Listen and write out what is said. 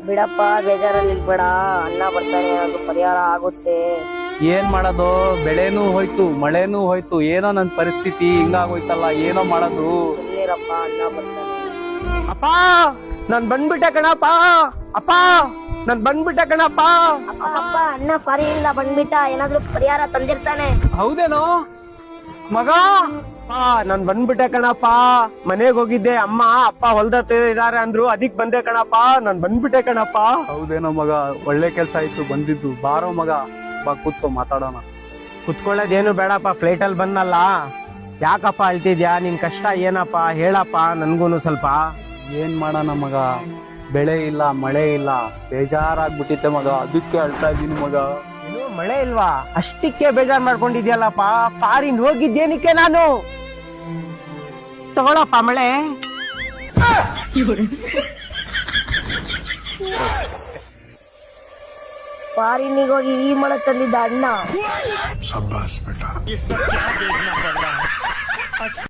ಬಿಡಪ್ಪ, ಬೇಜಾರಲ್ಲಿ ಇರ್ಬೇಡ. ಅಣ್ಣ ಬರ್ತಾನೆ, ಅದು ಪರಿಹಾರ ಆಗುತ್ತೆ. ಏನ್ ಮಾಡೋದು, ಬೆಳೆನೂ ಹೋಯ್ತು, ಮಳೆನೂ ಹೋಯ್ತು, ಏನೋ ನನ್ ಪರಿಸ್ಥಿತಿ ಹಿಂಗಾಗೋಯ್ತಲ್ಲ, ಏನೋ ಮಾಡೋದು. ಸುಮ್ಮನಿರಪ್ಪ, ಅಣ್ಣ ಬರ್ತಾನೆ. ಅಪ್ಪ ನಾನ್ ಬಂದ್ಬಿಟ್ಟೆ ಕಣಪ್ಪ. ಅಪ್ಪ ನಾನ್ ಬಂದ್ಬಿಟ್ಟೆ ಕಣಪ್ಪ. ಅಪ್ಪ, ಅಣ್ಣ ಫಾರಿನಿಂದ ಬಂದ್ಬಿಟ್ಟ, ಏನಾದ್ರೂ ಪರಿಹಾರ ತಂದಿರ್ತಾನೆ. ಹೌದೇನೋ ಮಗ ನಾನ್ ಬಂದ್ಬಿಟ್ಟೆ ಕಣಪ್ಪ. ಮನೆಗ್ ಹೋಗಿದ್ದೆ, ಅಮ್ಮ ಅಪ್ಪ ಹೊಲ್ದ ಇದಾರೆ ಅಂದ್ರು, ಅದಕ್ ಬಂದೆ ಕಣಪ್ಪ. ನಾನ್ ಬಂದ್ಬಿಟ್ಟೆ ಕಣಪ್ಪ. ಹೌದೇನೋ ಮಗ, ಒಳ್ಳೆ ಕೆಲ್ಸ ಆಯ್ತು ಬಂದಿದ್ದು. ಬಾರೋ ಮಗ, ಬಾ ಕೂತ್ಕೊ ಮಾತಾಡೋಣ. ಕುತ್ಕೊಳ್ಳೋದೇನು ಬೇಡಪ್ಪ, ಫ್ಲೈಟ್ ಅಲ್ಲಿ ಬಂದಲ್ಲ. ಯಾಕಪ್ಪ ಅಳ್ತಿದ್ಯಾ? ನಿನ್ ಕಷ್ಟ ಏನಪ್ಪ ಹೇಳಪ್ಪ ನನ್ಗೂನು ಸ್ವಲ್ಪ. ಏನ್ ಮಾಡೋಣ ಮಗ, ಬೆಳೆ ಇಲ್ಲ, ಮಳೆ ಇಲ್ಲ, ಬೇಜಾರಾಗ್ಬಿಟ್ಟಿತ್ತೆ ಮಗ, ಅದಕ್ಕೆ ಅಳ್ತಾ ಇದೀನಿ ಮಗ. ಏನು ಮಳೆ ಇಲ್ವಾ? ಅಷ್ಟಕ್ಕೆ ಬೇಜಾರ್ ಮಾಡ್ಕೊಂಡಿದ್ಯಲ್ಲಪ್ಪ. ಫಾರಿನ್ ಹೋಗಿದ್ದೇನಕ್ಕೆ ನಾನು? ತಗೊಳಪ್ಪ ಮಳೆ. ಫಾರಿನಿಗೆ ಹೋಗಿ ಈ ಮಳೆ ತಂದಿದ್ದ ಅಣ್ಣ.